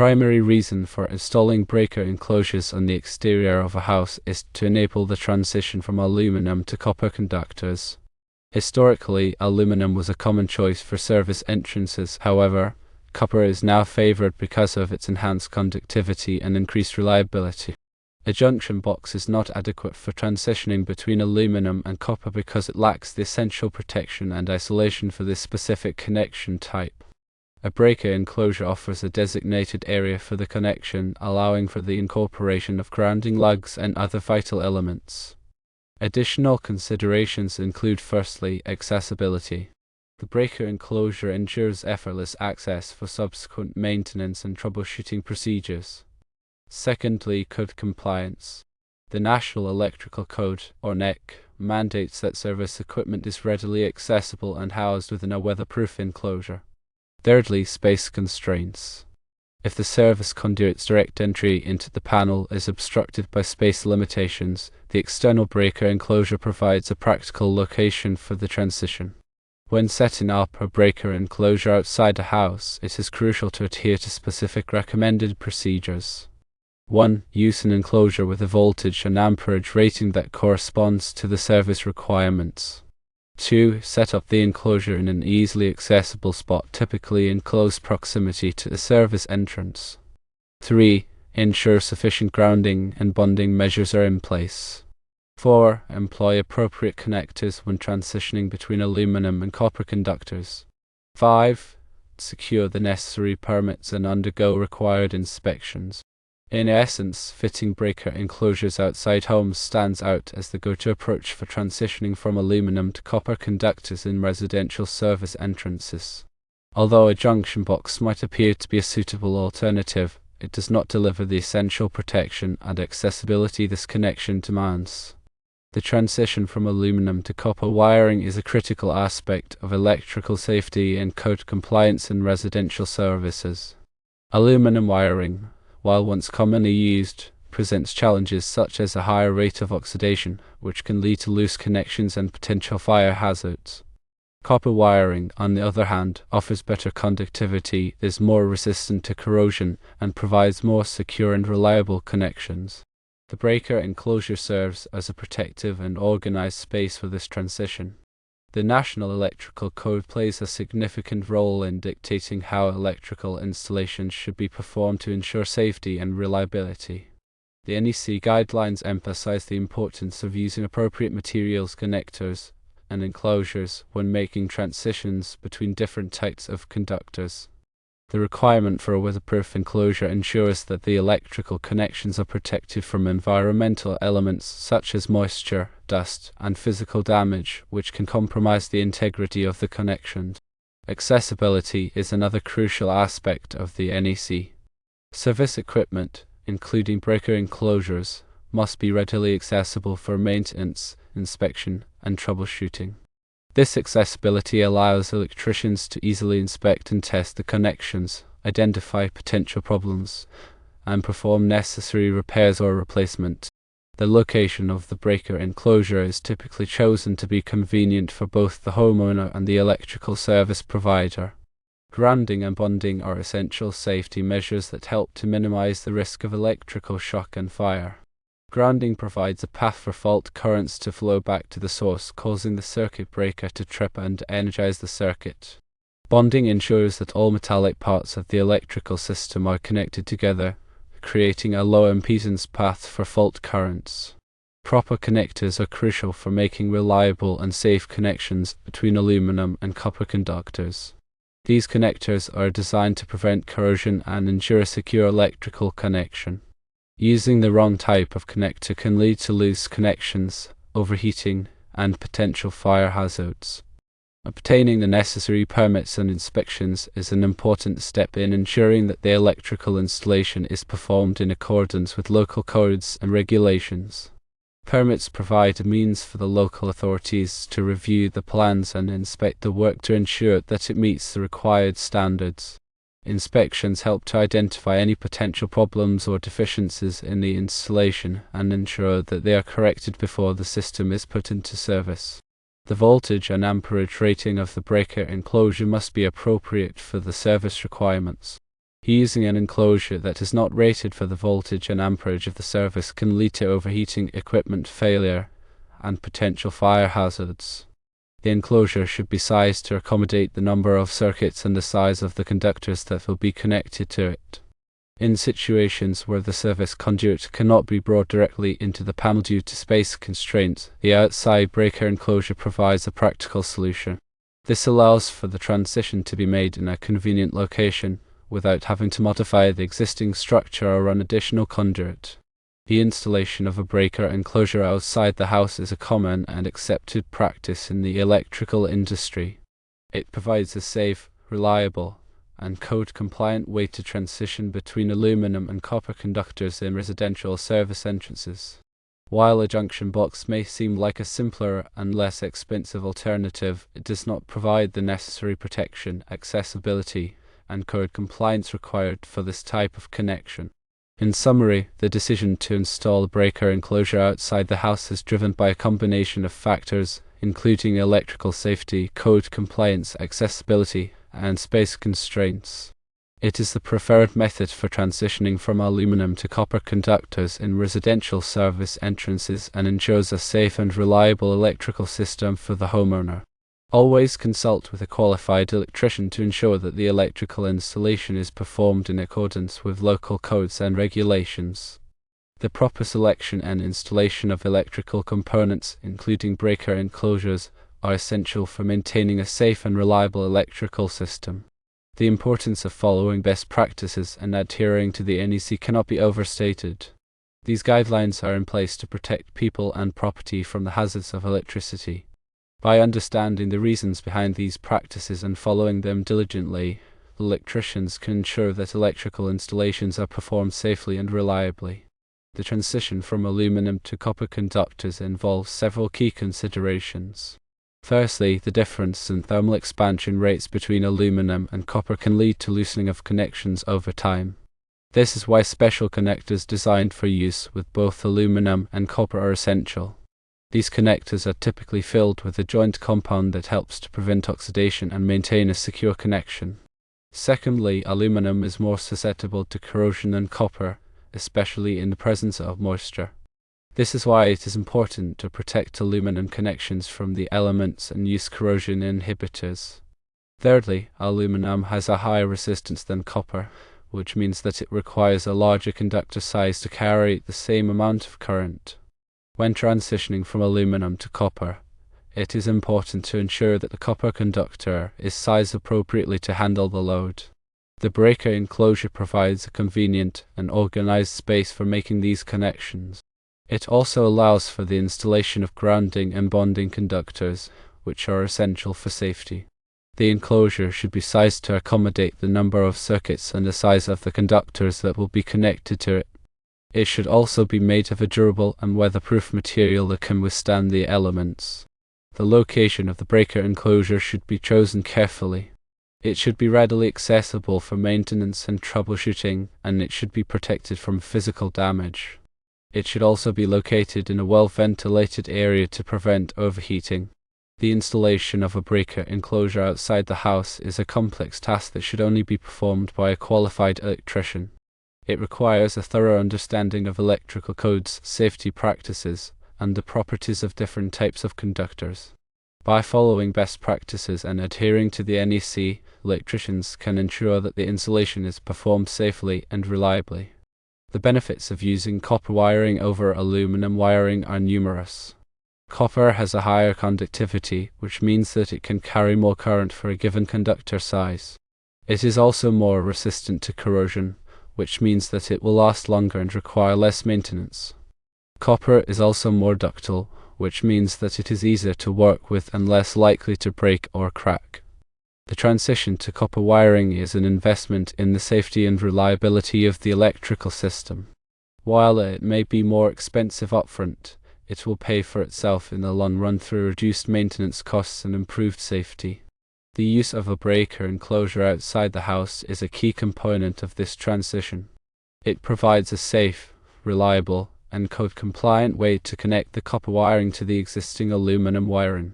primary reason for installing breaker enclosures on the exterior of a house is to enable the transition from aluminum to copper conductors. Historically, aluminum was a common choice for service entrances. However, copper is now favored because of its enhanced conductivity and increased reliability. A junction box is not adequate for transitioning between aluminum and copper because it lacks the essential protection and isolation for this specific connection type. A breaker enclosure offers a designated area for the connection, allowing for the incorporation of grounding lugs and other vital elements. Additional considerations include, firstly, accessibility. The breaker enclosure ensures effortless access for subsequent maintenance and troubleshooting procedures. Secondly, code compliance. The National Electrical Code, or NEC, mandates that service equipment is readily accessible and housed within a weatherproof enclosure. Thirdly, space constraints. If the service conduit's direct entry into the panel is obstructed by space limitations, the external breaker enclosure provides a practical location for the transition. When setting up a breaker enclosure outside a house, it is crucial to adhere to specific recommended procedures. 1. Use an enclosure with a voltage and amperage rating that corresponds to the service requirements. 2. Set up the enclosure in an easily accessible spot, typically in close proximity to the service entrance. 3. Ensure sufficient grounding and bonding measures are in place. 4. Employ appropriate connectors when transitioning between aluminum and copper conductors. 5. Secure the necessary permits and undergo required inspections. In essence, fitting breaker enclosures outside homes stands out as the go-to approach for transitioning from aluminum to copper conductors in residential service entrances. Although a junction box might appear to be a suitable alternative, it does not deliver the essential protection and accessibility this connection demands. The transition from aluminum to copper wiring is a critical aspect of electrical safety and code compliance in residential services. Aluminum wiring, while once commonly used, presents challenges such as a higher rate of oxidation, which can lead to loose connections and potential fire hazards. Copper wiring, on the other hand, offers better conductivity, is more resistant to corrosion, and provides more secure and reliable connections. The breaker enclosure serves as a protective and organized space for this transition. The National Electrical Code plays a significant role in dictating how electrical installations should be performed to ensure safety and reliability. The NEC guidelines emphasize the importance of using appropriate materials, connectors, and enclosures when making transitions between different types of conductors. The requirement for a weatherproof enclosure ensures that the electrical connections are protected from environmental elements such as moisture, dust, and physical damage, which can compromise the integrity of the connection. Accessibility is another crucial aspect of the NEC. Service equipment, including breaker enclosures, must be readily accessible for maintenance, inspection, and troubleshooting. This accessibility allows electricians to easily inspect and test the connections, identify potential problems, and perform necessary repairs or replacement. The location of the breaker enclosure is typically chosen to be convenient for both the homeowner and the electrical service provider. Grounding and bonding are essential safety measures that help to minimize the risk of electrical shock and fire. Grounding provides a path for fault currents to flow back to the source, causing the circuit breaker to trip and energize the circuit. Bonding ensures that all metallic parts of the electrical system are connected together, creating a low impedance path for fault currents. Proper connectors are crucial for making reliable and safe connections between aluminum and copper conductors. These connectors are designed to prevent corrosion and ensure a secure electrical connection. Using the wrong type of connector can lead to loose connections, overheating, and potential fire hazards. Obtaining the necessary permits and inspections is an important step in ensuring that the electrical installation is performed in accordance with local codes and regulations. Permits provide a means for the local authorities to review the plans and inspect the work to ensure that it meets the required standards. Inspections help to identify any potential problems or deficiencies in the installation and ensure that they are corrected before the system is put into service. The voltage and amperage rating of the breaker enclosure must be appropriate for the service requirements. Using an enclosure that is not rated for the voltage and amperage of the service can lead to overheating, equipment failure, and potential fire hazards. The enclosure should be sized to accommodate the number of circuits and the size of the conductors that will be connected to it. In situations where the service conduit cannot be brought directly into the panel due to space constraints, the outside breaker enclosure provides a practical solution. This allows for the transition to be made in a convenient location, without having to modify the existing structure or run additional conduit. The installation of a breaker enclosure outside the house is a common and accepted practice in the electrical industry. It provides a safe, reliable, and code-compliant way to transition between aluminum and copper conductors in residential service entrances. While a junction box may seem like a simpler and less expensive alternative, it does not provide the necessary protection, accessibility, and code compliance required for this type of connection. In summary, the decision to install a breaker enclosure outside the house is driven by a combination of factors, including electrical safety, code compliance, accessibility, and space constraints. It is the preferred method for transitioning from aluminum to copper conductors in residential service entrances and ensures a safe and reliable electrical system for the homeowner. Always consult with a qualified electrician to ensure that the electrical installation is performed in accordance with local codes and regulations. The proper selection and installation of electrical components, including breaker enclosures, are essential for maintaining a safe and reliable electrical system. The importance of following best practices and adhering to the NEC cannot be overstated. These guidelines are in place to protect people and property from the hazards of electricity. By understanding the reasons behind these practices and following them diligently, electricians can ensure that electrical installations are performed safely and reliably. The transition from aluminum to copper conductors involves several key considerations. Firstly, the difference in thermal expansion rates between aluminum and copper can lead to loosening of connections over time. This is why special connectors designed for use with both aluminum and copper are essential. These connectors are typically filled with a joint compound that helps to prevent oxidation and maintain a secure connection. Secondly, aluminum is more susceptible to corrosion than copper, especially in the presence of moisture. This is why it is important to protect aluminum connections from the elements and use corrosion inhibitors. Thirdly, aluminum has a higher resistance than copper, which means that it requires a larger conductor size to carry the same amount of current. When transitioning from aluminum to copper, it is important to ensure that the copper conductor is sized appropriately to handle the load. The breaker enclosure provides a convenient and organized space for making these connections. It also allows for the installation of grounding and bonding conductors, which are essential for safety. The enclosure should be sized to accommodate the number of circuits and the size of the conductors that will be connected to it. It should also be made of a durable and weatherproof material that can withstand the elements. The location of the breaker enclosure should be chosen carefully. It should be readily accessible for maintenance and troubleshooting, and it should be protected from physical damage. It should also be located in a well-ventilated area to prevent overheating. The installation of a breaker enclosure outside the house is a complex task that should only be performed by a qualified electrician. It requires a thorough understanding of electrical codes, safety practices, and the properties of different types of conductors. By following best practices and adhering to the NEC, electricians can ensure that the installation is performed safely and reliably. The benefits of using copper wiring over aluminum wiring are numerous. Copper has a higher conductivity, which means that it can carry more current for a given conductor size. It is also more resistant to corrosion, which means that it will last longer and require less maintenance. Copper is also more ductile, which means that it is easier to work with and less likely to break or crack. The transition to copper wiring is an investment in the safety and reliability of the electrical system. While it may be more expensive upfront, it will pay for itself in the long run through reduced maintenance costs and improved safety. The use of a breaker enclosure outside the house is a key component of this transition. It provides a safe, reliable, and code-compliant way to connect the copper wiring to the existing aluminum wiring.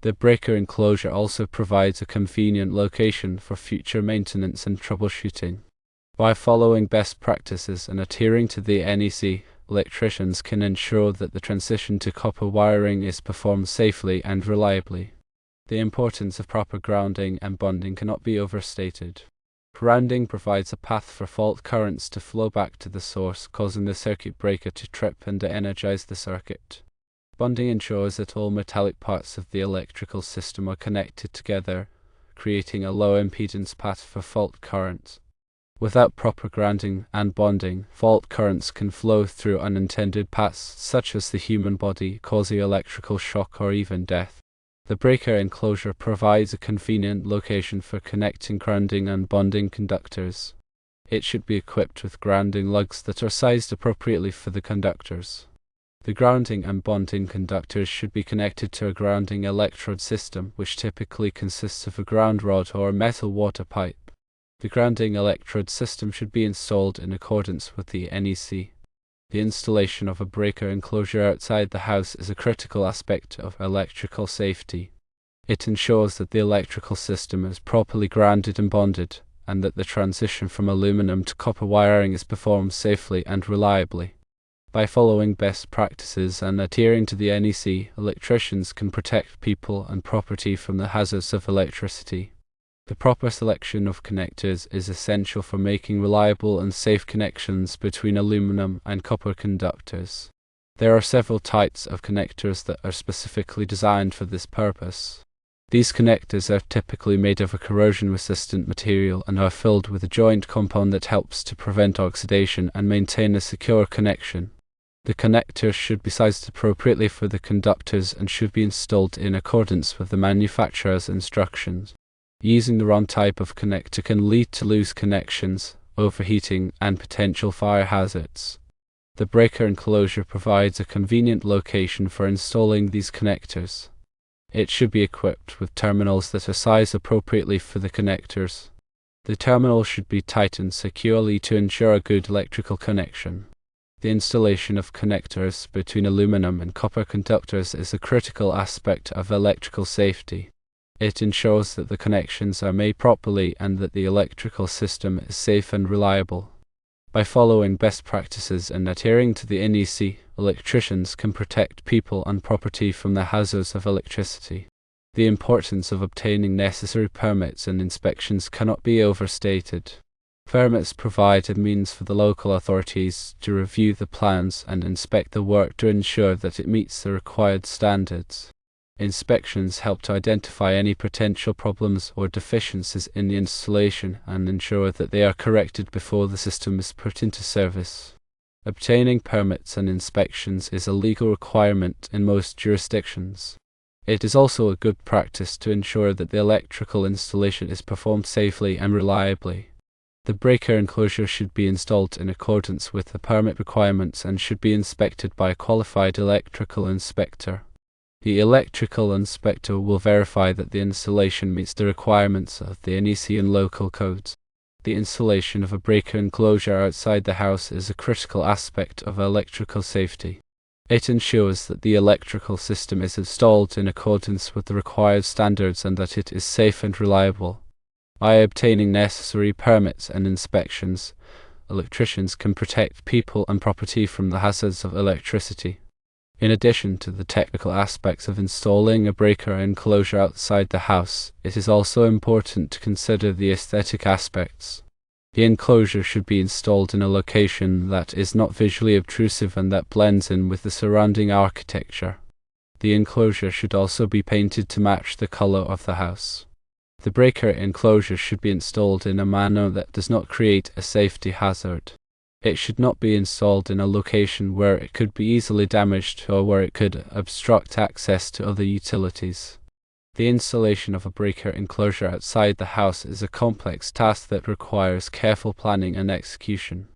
The breaker enclosure also provides a convenient location for future maintenance and troubleshooting. By following best practices and adhering to the NEC, electricians can ensure that the transition to copper wiring is performed safely and reliably. The importance of proper grounding and bonding cannot be overstated. Grounding provides a path for fault currents to flow back to the source, causing the circuit breaker to trip and de-energize the circuit. Bonding ensures that all metallic parts of the electrical system are connected together, creating a low impedance path for fault currents. Without proper grounding and bonding, fault currents can flow through unintended paths, such as the human body, causing electrical shock or even death. The breaker enclosure provides a convenient location for connecting grounding and bonding conductors. It should be equipped with grounding lugs that are sized appropriately for the conductors. The grounding and bonding conductors should be connected to a grounding electrode system, which typically consists of a ground rod or a metal water pipe. The grounding electrode system should be installed in accordance with the NEC. The installation of a breaker enclosure outside the house is a critical aspect of electrical safety. It ensures that the electrical system is properly grounded and bonded, and that the transition from aluminum to copper wiring is performed safely and reliably. By following best practices and adhering to the NEC, electricians can protect people and property from the hazards of electricity. The proper selection of connectors is essential for making reliable and safe connections between aluminum and copper conductors. There are several types of connectors that are specifically designed for this purpose. These connectors are typically made of a corrosion-resistant material and are filled with a joint compound that helps to prevent oxidation and maintain a secure connection. The connectors should be sized appropriately for the conductors and should be installed in accordance with the manufacturer's instructions. Using the wrong type of connector can lead to loose connections, overheating, and potential fire hazards. The breaker enclosure provides a convenient location for installing these connectors. It should be equipped with terminals that are sized appropriately for the connectors. The terminal should be tightened securely to ensure a good electrical connection. The installation of connectors between aluminum and copper conductors is a critical aspect of electrical safety. It ensures that the connections are made properly and that the electrical system is safe and reliable. By following best practices and adhering to the NEC, electricians can protect people and property from the hazards of electricity. The importance of obtaining necessary permits and inspections cannot be overstated. Permits provide a means for the local authorities to review the plans and inspect the work to ensure that it meets the required standards. Inspections help to identify any potential problems or deficiencies in the installation and ensure that they are corrected before the system is put into service. Obtaining permits and inspections is a legal requirement in most jurisdictions. It is also a good practice to ensure that the electrical installation is performed safely and reliably. The breaker enclosure should be installed in accordance with the permit requirements and should be inspected by a qualified electrical inspector. The electrical inspector will verify that the installation meets the requirements of the NEC and local codes. The installation of a breaker enclosure outside the house is a critical aspect of electrical safety. It ensures that the electrical system is installed in accordance with the required standards and that it is safe and reliable. By obtaining necessary permits and inspections, electricians can protect people and property from the hazards of electricity. In addition to the technical aspects of installing a breaker enclosure outside the house, it is also important to consider the aesthetic aspects. The enclosure should be installed in a location that is not visually obtrusive and that blends in with the surrounding architecture. The enclosure should also be painted to match the color of the house. The breaker enclosure should be installed in a manner that does not create a safety hazard. It should not be installed in a location where it could be easily damaged or where it could obstruct access to other utilities. The installation of a breaker enclosure outside the house is a complex task that requires careful planning and execution.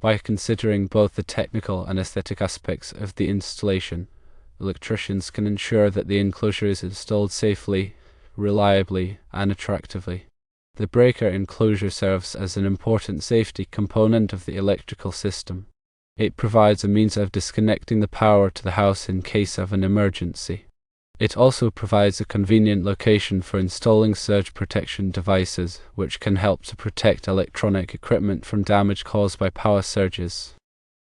By considering both the technical and aesthetic aspects of the installation, electricians can ensure that the enclosure is installed safely, reliably, and attractively. The breaker enclosure serves as an important safety component of the electrical system. It provides a means of disconnecting the power to the house in case of an emergency. It also provides a convenient location for installing surge protection devices, which can help to protect electronic equipment from damage caused by power surges.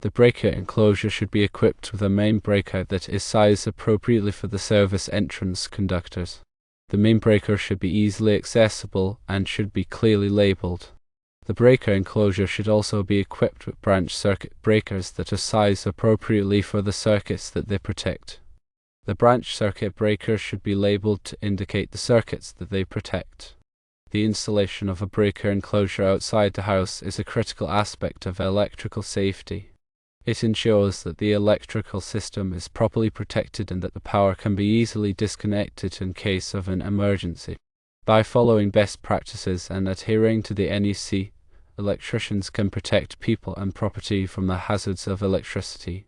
The breaker enclosure should be equipped with a main breaker that is sized appropriately for the service entrance conductors. The main breaker should be easily accessible and should be clearly labeled. The breaker enclosure should also be equipped with branch circuit breakers that are sized appropriately for the circuits that they protect. The branch circuit breakers should be labeled to indicate the circuits that they protect. The installation of a breaker enclosure outside the house is a critical aspect of electrical safety. It ensures that the electrical system is properly protected and that the power can be easily disconnected in case of an emergency. By following best practices and adhering to the NEC, electricians can protect people and property from the hazards of electricity.